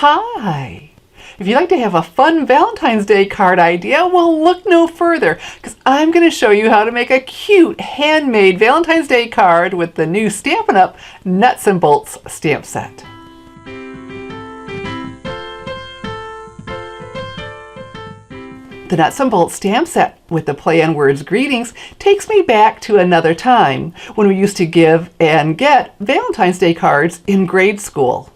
Hi! If you'd like to have a fun Valentine's Day card idea, well, look no further, because I'm going to show you how to make a cute handmade Valentine's Day card with the new Stampin' Up! Nuts and Bolts stamp set. The Nuts and Bolts stamp set with the play on words greetings takes me back to another time when we used to give and get Valentine's Day cards in grade school.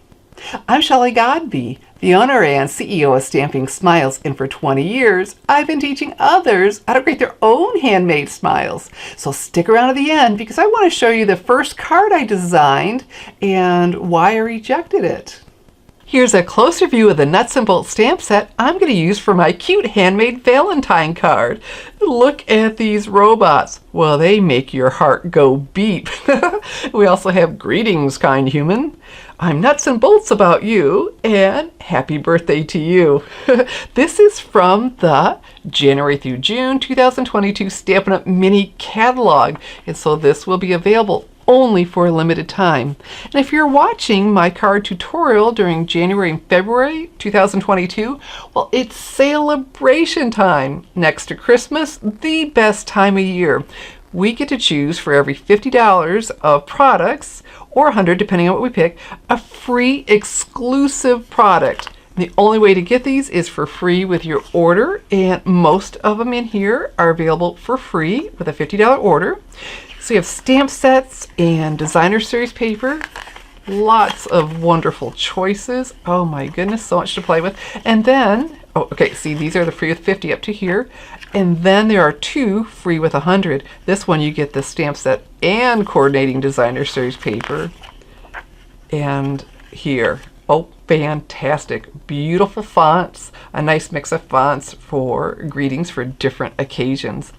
I'm Shelley Godby, the owner and CEO of Stamping Smiles, and for 20 years I've been teaching others how to create their own handmade smiles. So stick around to the end because I want to show you the first card I designed and why I rejected it. Here's a closer view of the Nuts and Bolts stamp set I'm going to use for my cute handmade Valentine card. Look at these robots. Well, they make your heart go beep. We also have greetings, kind human. I'm nuts and bolts about you, and happy birthday to you. This is from the January through June 2022 Stampin' Up! Mini Catalog, and so this will be available only for a limited time. And if you're watching my card tutorial during January and February 2022, well, it's celebration time. Next to Christmas, the best time of year. We get to choose for every $50 of products, or $100 depending on what we pick, a free exclusive product. The only way to get these is for free with your order, and most of them in here are available for free with a $50 order. So you have stamp sets and designer series paper, lots of wonderful choices. Oh my goodness, so much to play with. And then, oh, okay, see, these are the free with 50 up to here. And then there are two free with 100. This one you get the stamp set and coordinating designer series paper. And here, oh, fantastic. Beautiful fonts, a nice mix of fonts for greetings for different occasions.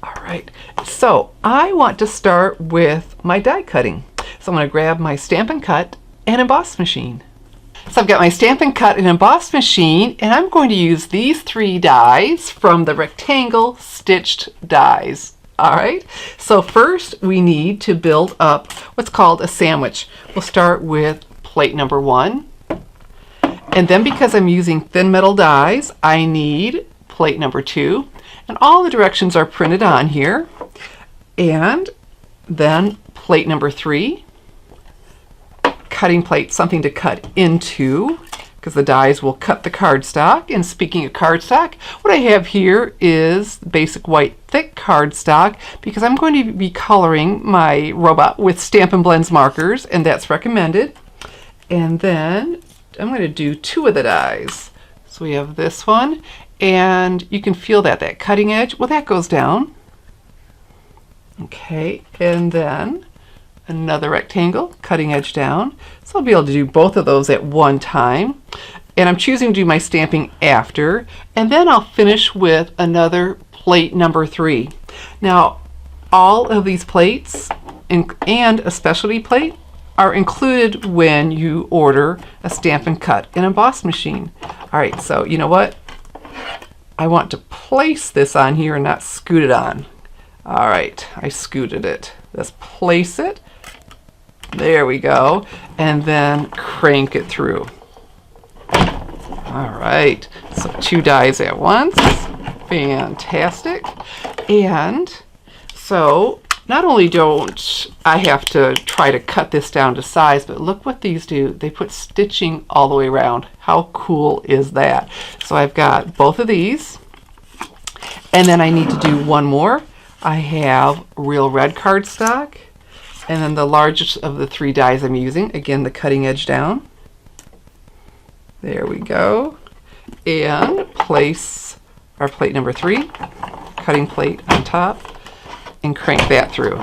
All right, so I want to start with my die cutting. So I'm going to grab my Stampin' Cut and Emboss machine. So I've got my Stampin' Cut and Emboss machine, and I'm going to use these 3 dies from the rectangle stitched dies. All right, so first we need to build up what's called a sandwich. We'll start with plate number 1. And then because I'm using thin metal dies, I need plate number 2. And all the directions are printed on here. And then plate number 3, cutting plate, something to cut into, because the dies will cut the cardstock. And speaking of cardstock, what I have here is basic white thick cardstock, because I'm going to be coloring my robot with Stampin' Blends markers, and that's recommended. And then I'm going to do 2 of the dies. So we have this one. And you can feel that cutting edge, well, that goes down. Okay, and then another rectangle, cutting edge down. So I'll be able to do both of those at one time. And I'm choosing to do my stamping after. And then I'll finish with another plate number 3. Now, all of these plates and a specialty plate are included when you order a Stampin' Cut and Emboss machine. All right, so you know what? I want to place this on here and not scoot it on. All right, I scooted it. Let's place it. There we go. And then crank it through. All right, so 2 dies at once. Fantastic. And so not only don't I have to try to cut this down to size, but look what these do. They put stitching all the way around. How cool is that? So I've got both of these. And then I need to do one more. I have real red cardstock. And then the largest of the 3 dies I'm using. Again, the cutting edge down. There we go. And place our plate number 3. Cutting plate on top. And crank that through.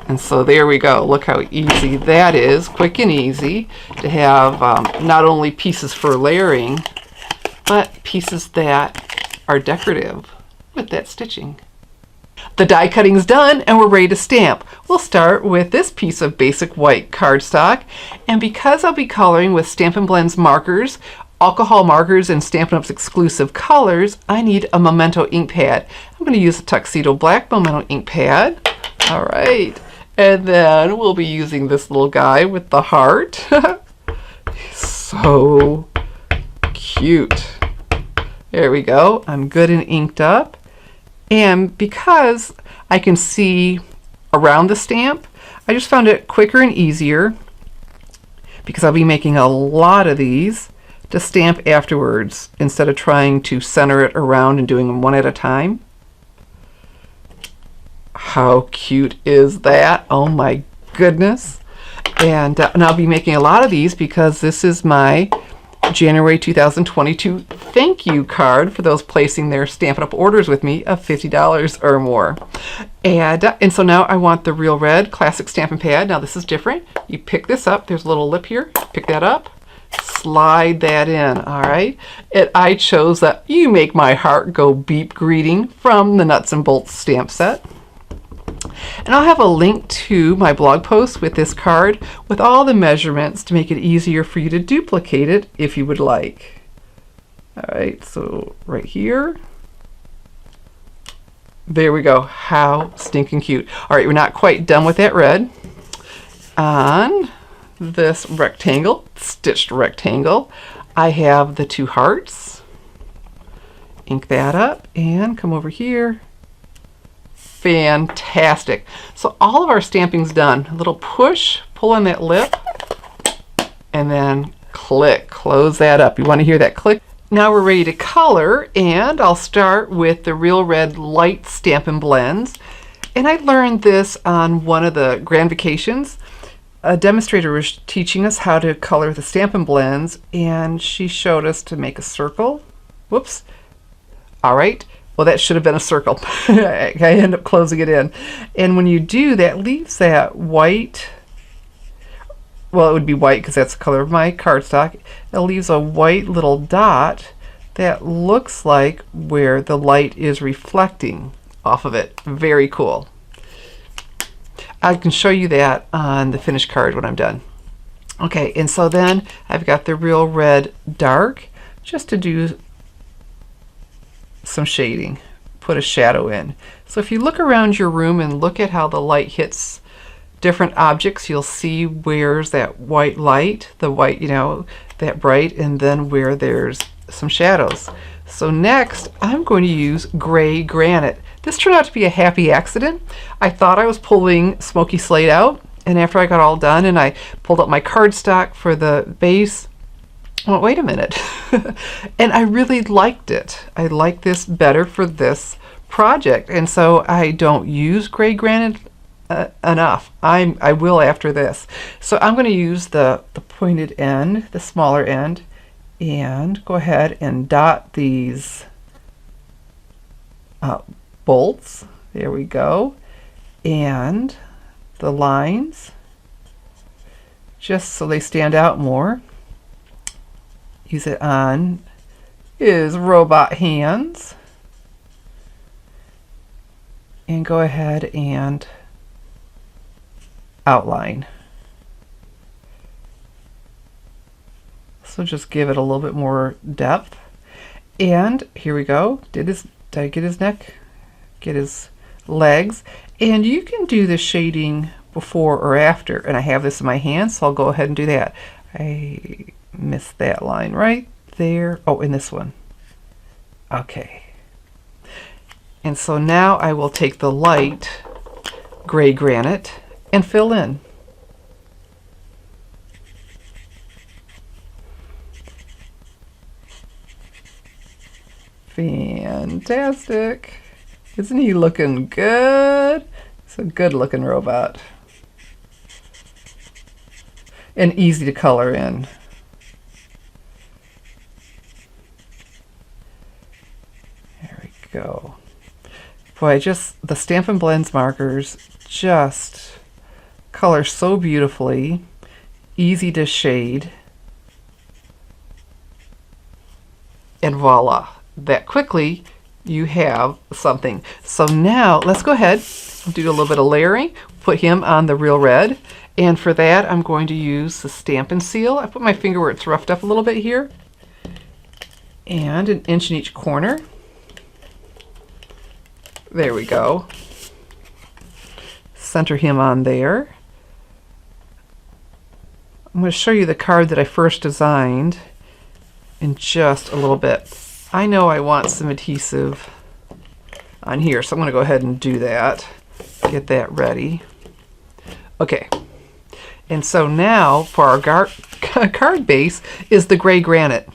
And so there we go. Look how easy that is, quick and easy to have not only pieces for layering, but pieces that are decorative with that stitching. The die cutting's done and we're ready to stamp. We'll start with this piece of basic white cardstock, and because I'll be coloring with Stampin' Blends markers, alcohol markers, and Stampin' Up's exclusive colors, I need a Memento ink pad. I'm going to use a Tuxedo Black Memento ink pad. All right, and then we'll be using this little guy with the heart. so cute. There we go. I'm good and inked up. And because I can see around the stamp, I just found it quicker and easier, because I'll be making a lot of these, to stamp afterwards instead of trying to center it around and doing them one at a time. How cute is that? Oh my goodness. And I'll be making a lot of these because this is my January 2022 thank you card for those placing their Stampin' Up! Orders with me of $50 or more. And so now I want the Real Red Classic Stampin' Pad. Now this is different. You pick this up. There's a little lip here. Pick that up. Slide that in. All right. And I chose that You Make My Heart Go Beep greeting from the Nuts and Bolts stamp set. And I'll have a link to my blog post with this card with all the measurements to make it easier for you to duplicate it if you would like. All right, so right here. There we go. How stinking cute. All right, we're not quite done with that red. On this rectangle, stitched rectangle, I have the two hearts. Ink that up and come over here. Fantastic. So all of our stamping's done. A little push, pull on that lip, and then click, close that up. You want to hear that click? Now we're ready to color, and I'll start with the Real Red Light Stampin' Blends. And I learned this on one of the Grand Vacations. A demonstrator was teaching us how to color the Stampin' Blends, and she showed us to make a circle. Whoops. All right. Well, that should have been a circle. I end up closing it in. And when you do, that leaves that white, well, it would be white because that's the color of my cardstock. It leaves a white little dot that looks like where the light is reflecting off of it. Very cool. I can show you that on the finished card when I'm done. Okay, and so then I've got the Real Red Dark just to do some shading, put a shadow in. So if you look around your room and look at how the light hits different objects, you'll see where's that white light, the white, you know, that bright, and then where there's some shadows. So next I'm going to use gray granite. This turned out to be a happy accident. I thought I was pulling Smoky Slate out, and after I got all done and I pulled up my cardstock for the base, well, wait a minute. And I really liked it. I like this better for this project, and so I don't use gray granite enough. I will after this. So I'm going to use the pointed end, the smaller end, and go ahead and dot these bolts. There we go. And the lines, just so they stand out more. Use it on his robot hands. And go ahead and outline. So just give it a little bit more depth. And here we go. Did I get his neck? Get his legs. And you can do the shading before or after. And I have this in my hand, so I'll go ahead and do that. I missed that line right there. Oh, in this one. Okay. And so now I will take the light gray granite and fill in. Fantastic. Isn't he looking good? It's a good looking robot. And easy to color in. There we go. Boy, just the Stampin' Blends markers just color so beautifully, easy to shade, and voila, that quickly you have something. So now let's go ahead and do a little bit of layering, put him on the Real Red, and for that I'm going to use the Stampin' Seal. I put my finger where it's roughed up a little bit here, and an inch in each corner. There we go. Center him on there. I'm going to show you the card that I first designed in just a little bit. I know I want some adhesive on here, so I'm going to go ahead and do that. Get that ready. Okay. And so now for our card base is the gray granite.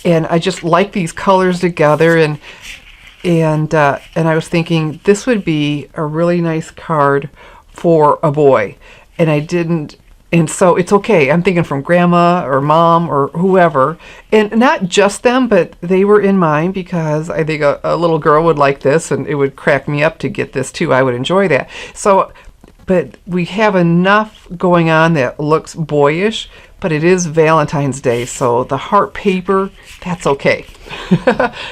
And I just like these colors together, and I was thinking this would be a really nice card for a boy. And I didn't, and so it's okay. I'm thinking from grandma or mom or whoever, and not just them, but they were in mind because I think a little girl would like this, and it would crack me up to get this too. I would enjoy that. So, but we have enough going on that looks boyish, but it is Valentine's Day, so the heart paper, that's okay.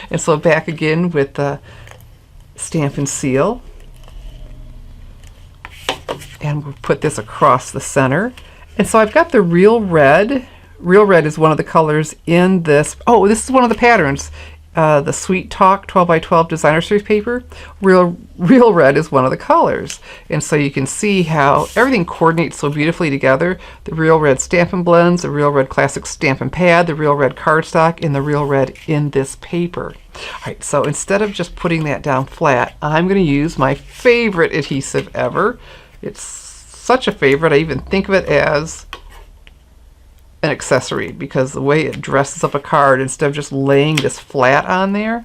And so back again with the Stampin' seal. And we'll put this across the center. And so I've got the real red. Real red is one of the colors in this. Oh, this is one of the patterns. The Sweet Talk 12 by 12 designer series paper. Real red is one of the colors. And so you can see how everything coordinates so beautifully together. The Real Red Stampin' Blends, the Real Red Classic Stampin' Pad, the Real Red cardstock, and the Real Red in this paper. All right, so instead of just putting that down flat, I'm going to use my favorite adhesive ever. It's such a favorite, I even think of it as an accessory because the way it dresses up a card instead of just laying this flat on there.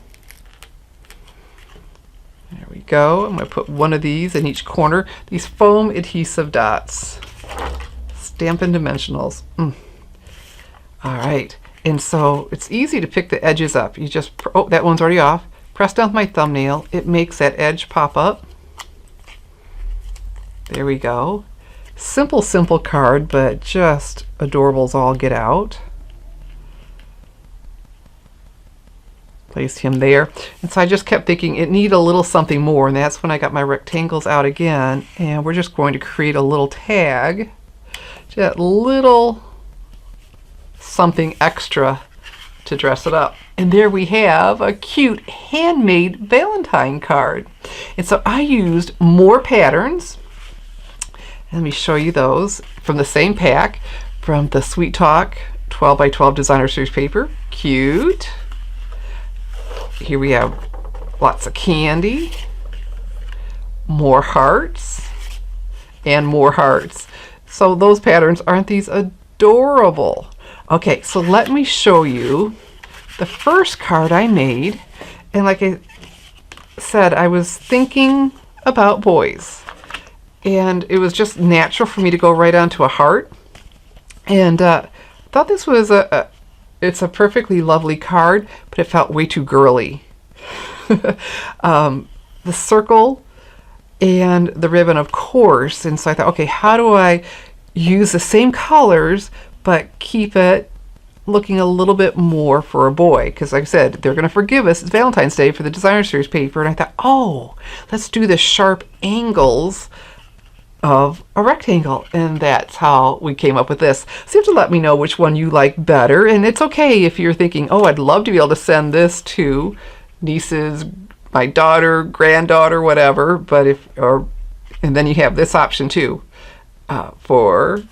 There we go. I'm going to put one of these in each corner. These foam adhesive dots. Stampin' Dimensionals. All right. And so it's easy to pick the edges up. You just, oh, that one's already off. Press down with my thumbnail. It makes that edge pop up. There we go. Simple card, but just adorable as all get out. Placed him there. And so I just kept thinking it needed a little something more, and that's when I got my rectangles out again, and we're just going to create a little tag. Just a little something extra to dress it up. And there we have a cute handmade Valentine card. And so I used more patterns. Let me show you those from the same pack, from the Sweet Talk 12 by 12 designer series paper. Cute. Here we have lots of candy, more hearts, and more hearts. So those patterns, aren't these adorable? Okay, so let me show you the first card I made. And like I said, I was thinking about boys. And it was just natural for me to go right onto a heart. And thought this was it's a perfectly lovely card, but it felt way too girly. The circle and the ribbon, of course. And so I thought, okay, how do I use the same colors, but keep it looking a little bit more for a boy? Because like I said, they're going to forgive us. It's Valentine's Day for the designer series paper. And I thought, oh, let's do the sharp angles of a rectangle, and that's how we came up with this. So you have to let me know which one you like better, and it's okay if you're thinking, oh, I'd love to be able to send this to nieces, my daughter, granddaughter, whatever, but and then you have this option too, for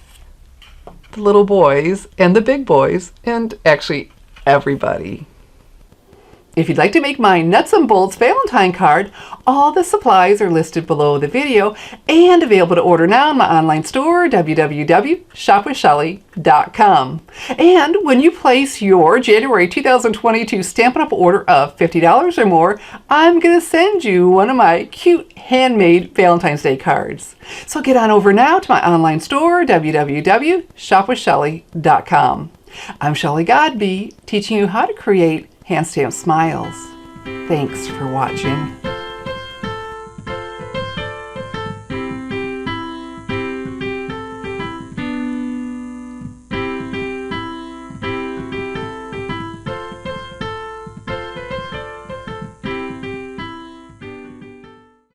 the little boys and the big boys, and actually everybody. If you'd like to make my Nuts and Bolts Valentine card, all the supplies are listed below the video and available to order now in my online store, www.shopwithshelly.com. And when you place your January 2022 Stampin' Up! Order of $50 or more, I'm going to send you one of my cute handmade Valentine's Day cards. So get on over now to my online store, www.shopwithshelly.com. I'm Shelly Godby, teaching you how to create hand stamp smiles. Thanks for watching.